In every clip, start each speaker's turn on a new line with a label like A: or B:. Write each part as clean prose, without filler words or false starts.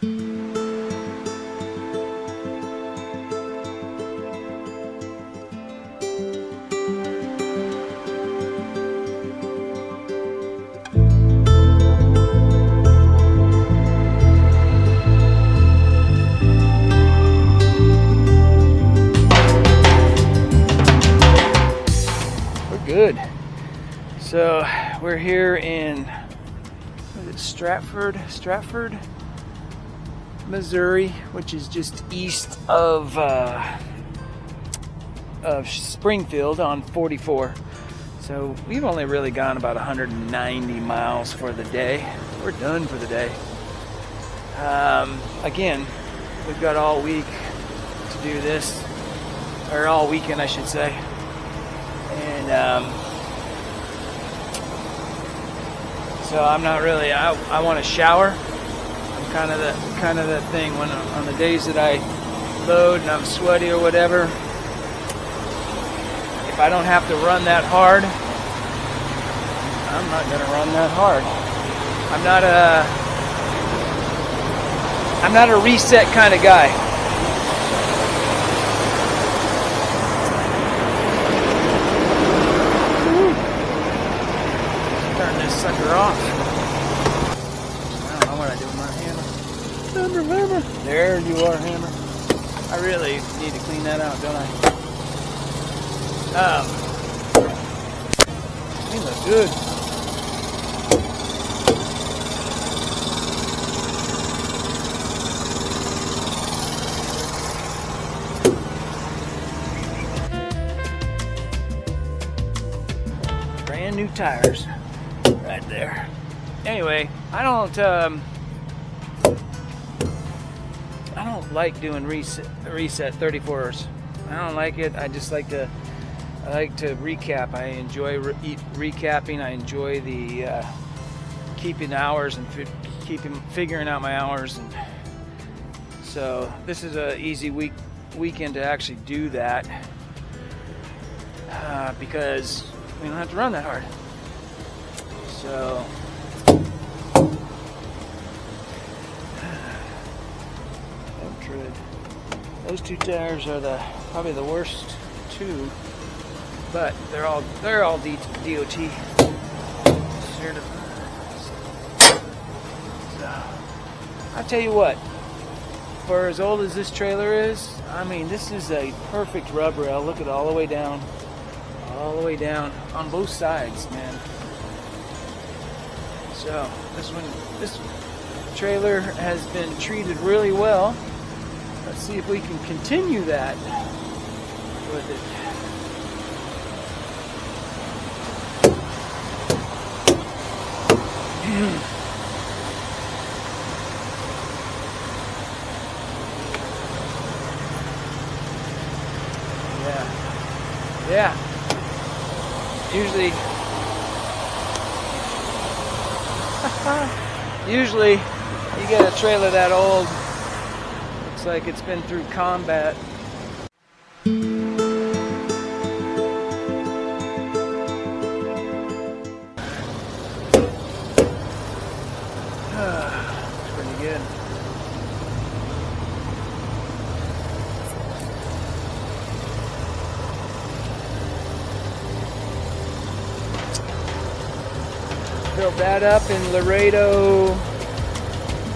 A: Good. So we're here in, what is it, Stratford, Missouri, which is just east of Springfield on 44. So we've only really gone about 190 miles for the day. We're done for the day. Again, we've got all week to do this, or all weekend, I should say. And so I'm not really. I want to shower. I'm kind of that thing when on the days that I load and I'm sweaty or whatever. If I don't have to run that hard, I'm not gonna run that hard. I'm not a reset kind of guy. Sucker off. I don't know what I do with my hammer. Hammer. There you are, hammer. I really need to clean that out, don't I? They look good. Brand new tires. Right there. Anyway, I don't like doing reset 34s. I don't like it. I like to recap. I enjoy recapping. I enjoy the keeping hours and figuring out my hours, and so this is a easy weekend to actually do that because we don't have to run that hard. So tread. Those two tires are probably the worst two, but they're all DOT certified. So I tell you what, for as old as this trailer is, I mean, this is a perfect rub rail. Look at all the way down on both sides, man. So this trailer has been treated really well. Let's see if we can continue that with it. Yeah. Usually you get a trailer that old, looks like it's been through combat. It's pretty good. Filled that up in Laredo.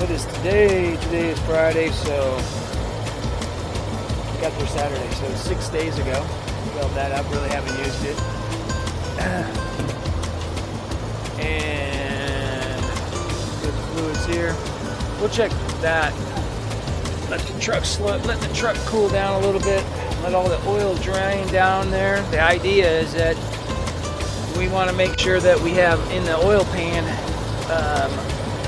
A: What is today? Today is Friday, so got there Saturday, so 6 days ago. Filled that up, really haven't used it. And good fluids here. We'll check that. Let the truck cool down a little bit. Let all the oil drain down there. The idea is that we want to make sure that we have in the oil pan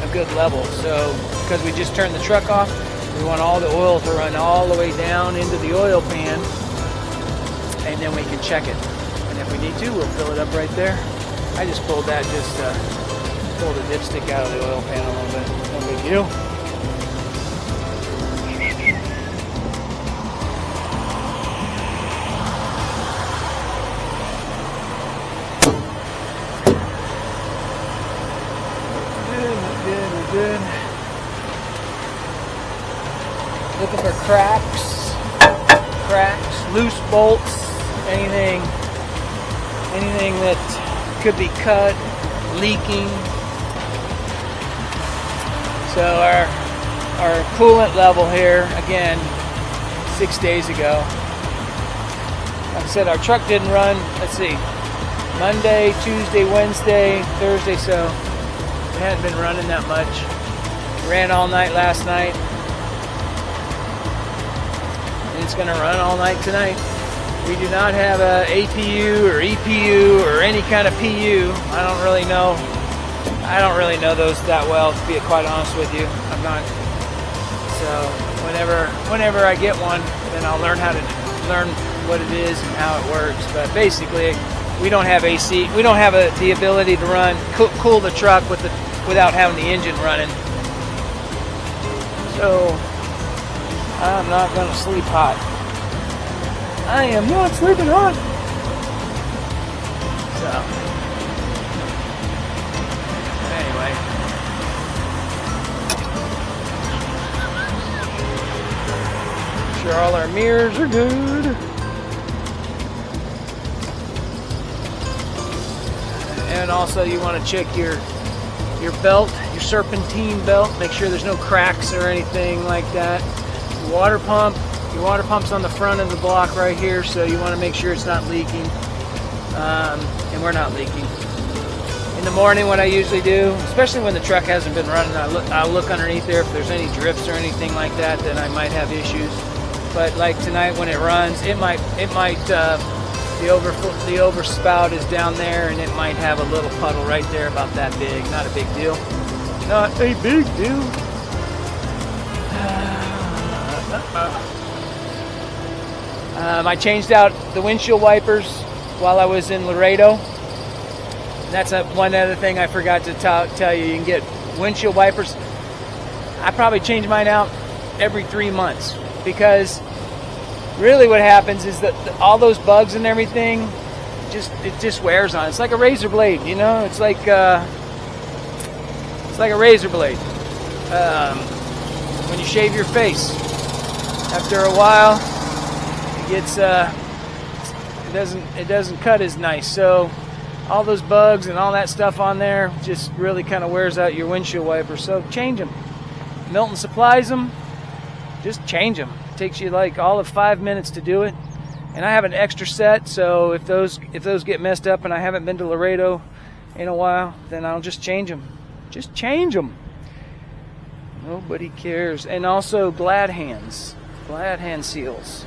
A: a good level. So because we just turned the truck off, we want all the oil to run all the way down into the oil pan, and then we can check it. And if we need to, we'll fill it up right there. I just pulled that, pulled the dipstick out of the oil pan a little bit. No big deal. Good. Looking for cracks, loose bolts, anything that could be cut, leaking. So our coolant level here, again, 6 days ago. Like I said, our truck didn't run, let's see, Monday, Tuesday, Wednesday, Thursday, so it hadn't been running that much. Ran all night last night. And it's gonna run all night tonight. We do not have a APU or EPU or any kind of PU. I don't really know those that well, to be quite honest with you. I'm not. So whenever I get one, then I'll learn what it is and how it works. But basically, we don't have AC. We don't have the ability to run cool the truck without having the engine running. So I'm not gonna sleep hot. I am not sleeping hot. So anyway, make sure all our mirrors are good. And also you want to check your belt, your serpentine belt. Make sure there's no cracks or anything like that. Your water pump's on the front of the block right here, so you want to make sure it's not leaking. And we're not leaking. In the morning, what I usually do, especially when the truck hasn't been running, I'll look underneath there if there's any drips or anything like that, then I might have issues. But like tonight when it runs, the overspout is down there, and it might have a little puddle right there about that big. Not a big deal. Not a big deal. I changed out the windshield wipers while I was in Laredo. That's one other thing I forgot to tell you. You can get windshield wipers. I probably change mine out every 3 months, because really what happens is that all those bugs and everything, it just wears on. It's like a razor blade, you know. It's like a razor blade. When you shave your face, after a while, it doesn't cut as nice. So all those bugs and all that stuff on there just really kind of wears out your windshield wipers. So change them. Melton supplies them. Just change them. It takes you like all of 5 minutes to do it. And I have an extra set, so if those get messed up and I haven't been to Laredo in a while, then I'll just change them. Just change them. Nobody cares. And also glad hand seals.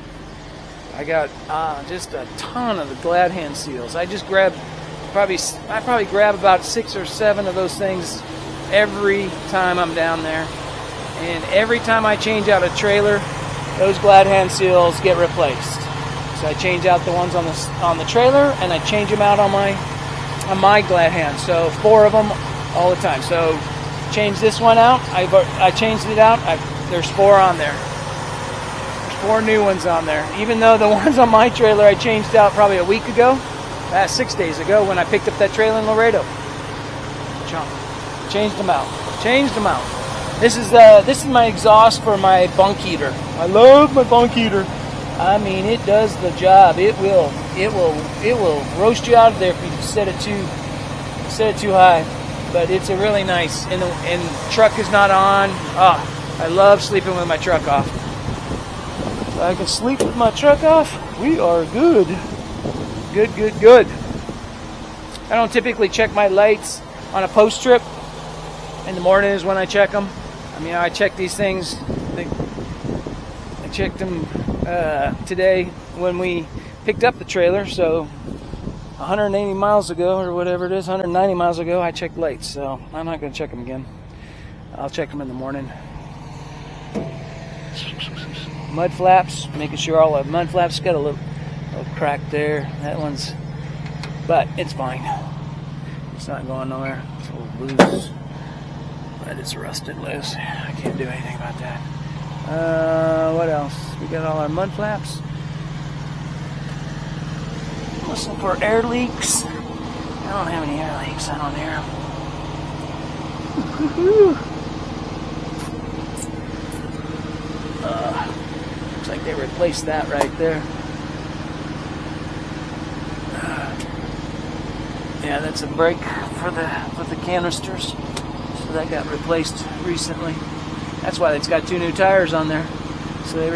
A: I got just a ton of the glad hand seals. I just probably grab about 6 or 7 of those things every time I'm down there. And every time I change out a trailer, those glad hand seals get replaced. So I change out the ones on the trailer, and I change them out on my glad hand. So 4 of them all the time. So change this one out. I changed it out. There's 4 on there. There's 4 new ones on there. Even though the ones on my trailer I changed out probably a week ago. 6 days ago when I picked up that trailer in Laredo. Changed them out. This is my exhaust for my bunk heater. I love my bunk heater. I mean, it does the job. It will roast you out of there if you set it too high. But it's a really nice. And the truck is not on. I love sleeping with my truck off. If I can sleep with my truck off, we are good. Good. I don't typically check my lights on a post trip. In the morning is when I check them. I mean, I check these things. I checked them today when we picked up the trailer. So 180 miles ago, or whatever it is, 190 miles ago, I checked lights. So I'm not going to check them again. I'll check them in the morning. Mud flaps, making sure all the mud flaps got a little crack there. That one's, but it's fine. It's not going nowhere. It's a little loose. But it's rusted loose. I can't do anything about that. What else? We got all our mud flaps. Listen for air leaks. I don't have any air leaks. I don't hear them. like they replaced that right there. Yeah, that's a brake for the canisters. So that got replaced recently. That's why it's got 2 new tires on there. So they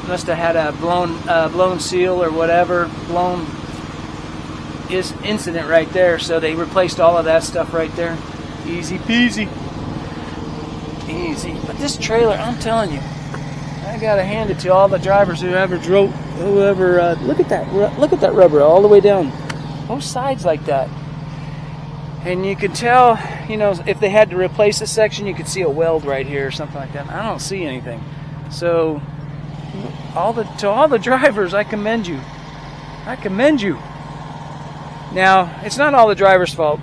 A: must have had a blown seal or whatever, blown incident right there. So they replaced all of that stuff right there. Easy peasy. Easy. But this trailer, I'm telling you, I gotta hand it to all the drivers look at that rubber all the way down, both sides like that. And you can tell, you know, if they had to replace a section, you could see a weld right here or something like that. I don't see anything. So to all the drivers, I commend you. I commend you. Now, it's not all the drivers' fault.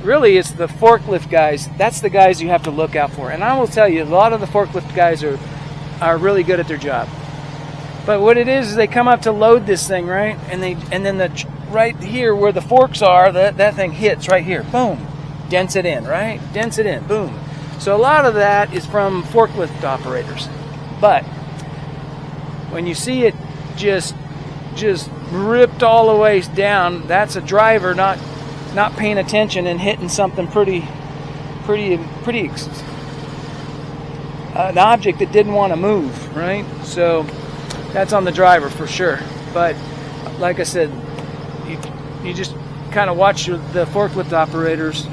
A: Really, it's the forklift guys. That's the guys you have to look out for. And I will tell you, a lot of the forklift guys are really good at their job. But what it is they come up to load this thing, right? And then right here where the forks are, that thing hits right here. Boom. Dents it in, right? Dents it in. Boom. So a lot of that is from forklift operators. But when you see it just ripped all the way down, that's a driver not paying attention and hitting something pretty an object that didn't want to move, right? So that's on the driver for sure. But like I said, you just kind of watch the forklift operators,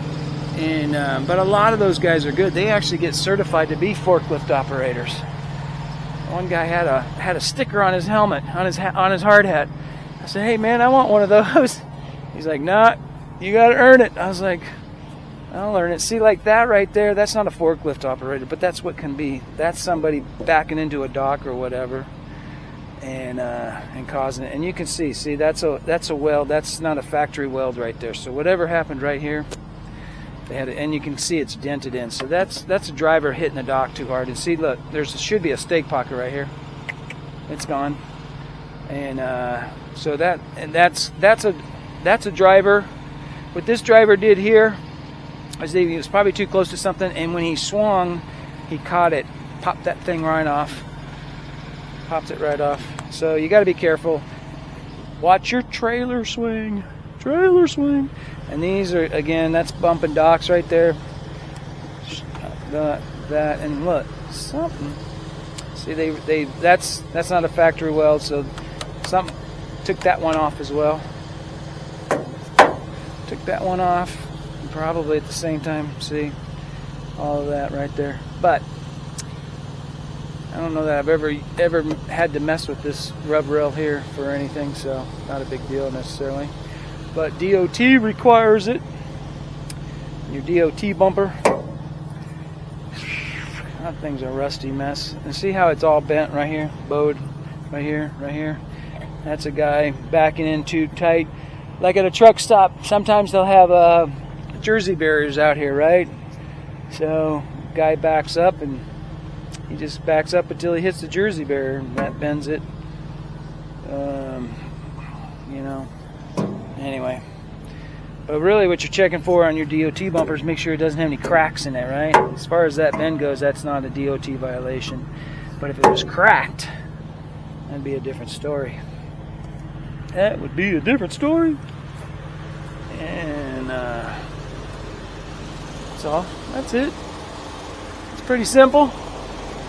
A: and but a lot of those guys are good. They actually get certified to be forklift operators. One guy had a sticker on his helmet, on his hard hat. I said, "Hey man, I want one of those." He's like, "Nah, you got to earn it." I was like, "I'll earn it." See, like that right there, that's not a forklift operator, but that's what can be. That's somebody backing into a dock or whatever, and causing it. And you can see, that's a weld. That's not a factory weld right there. So whatever happened right here, they had it, and you can see it's dented in. So that's a driver hitting the dock too hard. And see, look, should be a stake pocket right here. It's gone, and so that's a driver. What this driver did here is he was probably too close to something, and when he swung, he caught it, popped that thing right off. Popped it right off. So you got to be careful. Watch your trailer swing. Trailer swing. And these are, again, that's bumping docks right there. That, and look, something. See, that's not a factory weld, so something took that one off as well. Took that one off, probably at the same time. See, all of that right there. But I don't know that I've ever had to mess with this rub rail here for anything, so not a big deal necessarily. But DOT requires it. Your DOT bumper. That thing's a rusty mess. And see how it's all bent right here, bowed, right here, right here. That's a guy backing in too tight. Like at a truck stop, sometimes they'll have jersey barriers out here, right? So guy backs up and he just backs up until he hits the jersey barrier, and that bends it. You know. Anyway. But really what you're checking for on your DOT bumpers, make sure it doesn't have any cracks in it, right? As far as that bend goes, that's not a DOT violation. But if it was cracked, that'd be a different story. That would be a different story. And that's all. That's it. It's pretty simple.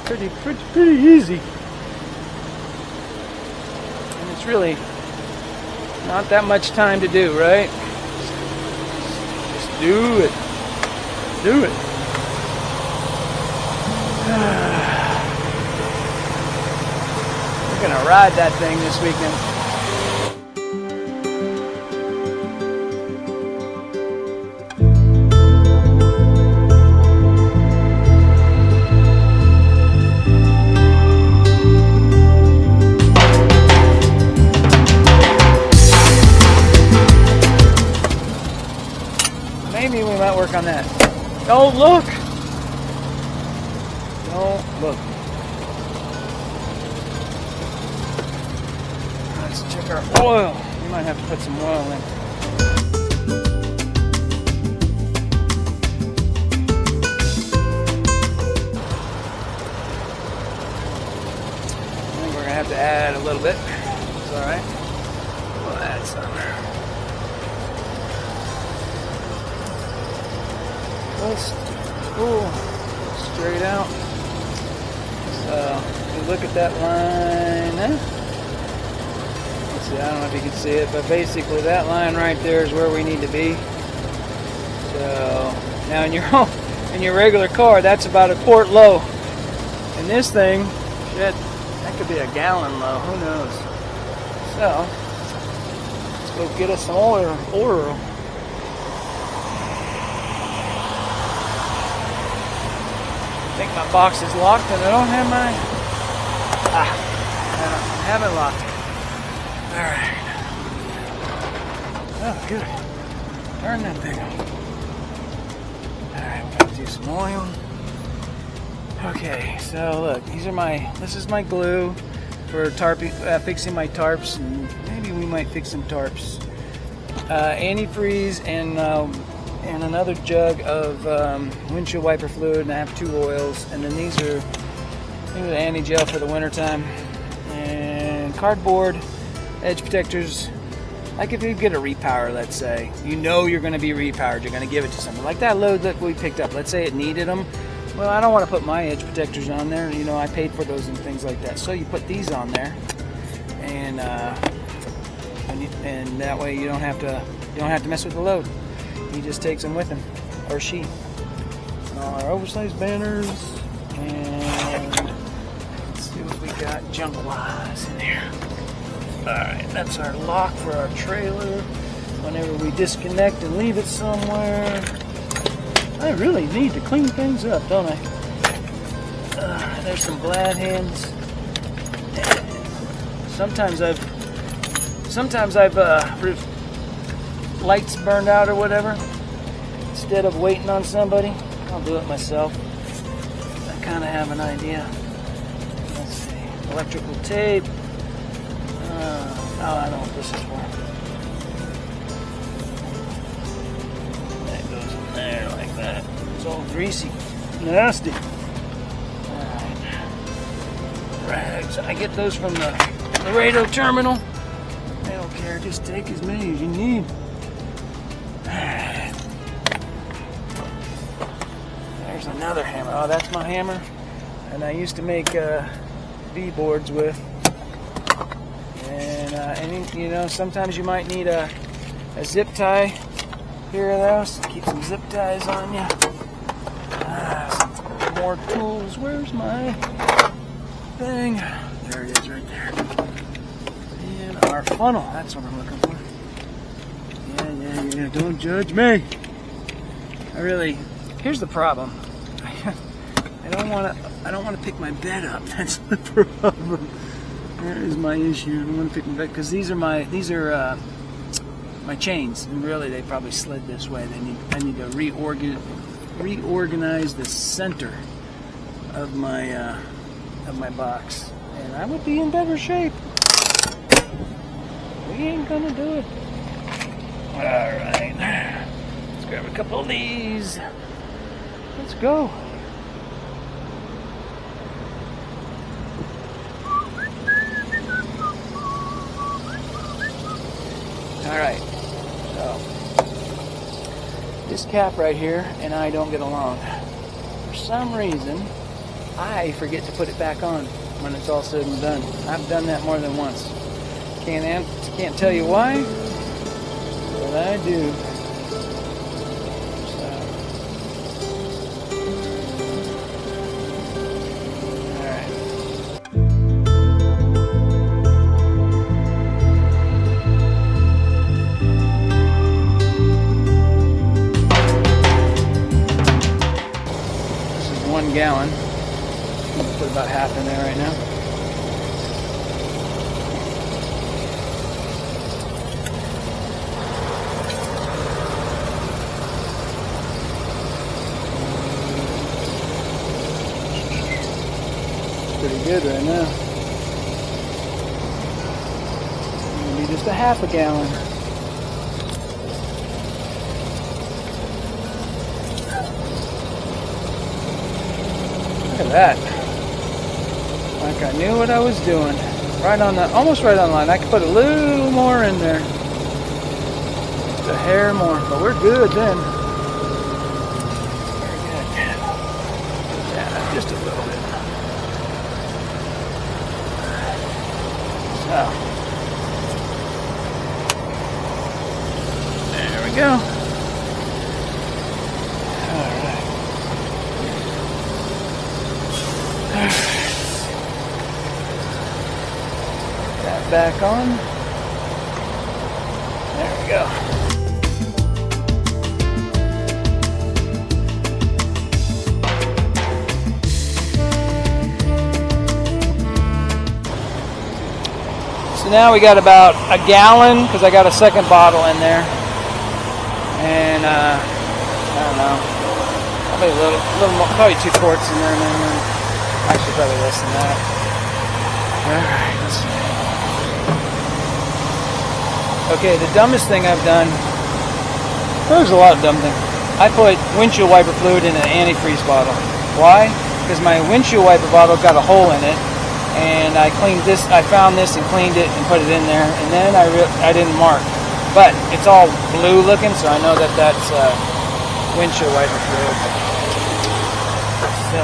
A: Pretty easy. And it's really not that much time to do, right? Just do it. Do it. We're gonna ride that thing this weekend. Maybe we might work on that. Don't look! Don't look. Let's check our oil. We might have to put some oil in. I think we're gonna have have to add a little bit. It's alright. We'll add some. Just pull straight out. So, if you look at that line, let's see, I don't know if you can see it, but basically that line right there is where we need to be. So, now in your regular car, that's about a quart low. And this thing, shit, that could be a gallon low, who knows. So, let's go get us some oil. I think my box is locked and I don't have my... I don't have it locked. Alright. Oh, good. Turn that thing on. Alright, gotta do some oil. Okay, so look, this is my glue for fixing my tarps, and maybe we might fix some tarps. Antifreeze and another jug of windshield wiper fluid, and I have 2 oils, and then these are the anti-gel for the wintertime, and cardboard edge protectors. Like if you get a repower, let's say, you know you're going to be repowered, you're going to give it to someone. Like that load that we picked up, let's say it needed them. Well, I don't want to put my edge protectors on there. You know, I paid for those and things like that. So you put these on there, and that way you don't have to mess with the load. He just takes them with him, or she. Our oversized banners, and let's see what we got junk-wise in here. Alright, that's our lock for our trailer. Whenever we disconnect and leave it somewhere. I really need to clean things up, don't I? There's some glad hands. Sometimes I've lights burned out or whatever. Instead of waiting on somebody, I'll do it myself. I kind of have an idea. Let's see. Electrical tape. I know what this is for. That goes in there like that. It's all greasy. Nasty. Alright. Rags. I get those from the Laredo terminal. They don't care. Just take as many as you need. There's another hammer. Oh, that's my hammer. And I used to make V-boards with. And you know, sometimes you might need a zip tie. Here are those. Keep some zip ties on you. Some more tools. Where's my thing? There it is, right there. And our funnel. That's what I'm looking for. Yeah. Don't judge me. Here's the problem. I don't want to pick my bed up. That's the problem. That is my issue. I don't want to pick my bed because these are my chains, and really they probably slid this way. I need to reorganize the center of my box, and I would be in better shape. We ain't gonna do it. All right, let's grab a couple of these. Let's go. Alright, so this cap right here and I don't get along. For some reason, I forget to put it back on when it's all said and done. I've done that more than once. Can't tell you why, but I do. Gallon. I'm going to put about half in there right now. Pretty good right now. Maybe just a half a gallon. Look at that. Like I knew what I was doing. Right on the, almost right on the line. I could put a little more in there. Just a hair more, but we're good then. Very good. Yeah, just a little bit. So, there we go. All right. That back on. There we go. So now we got about a gallon because I got a second bottle in there, and I don't know, probably a little more, probably 2 quarts in there, and then actually probably less than that. All right, let's see. Okay, the dumbest thing I've done, there's a lot of dumb things. I put windshield wiper fluid in an antifreeze bottle. Why? Because my windshield wiper bottle got a hole in it, and I cleaned this, I found this and cleaned it and put it in there, and then I didn't mark. But it's all blue looking, so I know that that's windshield wiper fluid. So,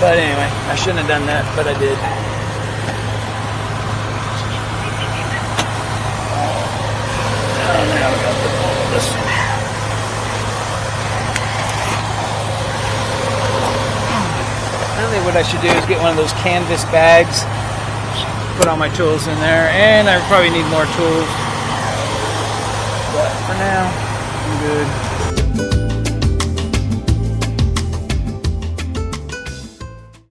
A: but anyway, I shouldn't have done that, but I did. Oh, now we got this one. Really what I should do is get one of those canvas bags, put all my tools in there, and I probably need more tools. But for now, I'm good.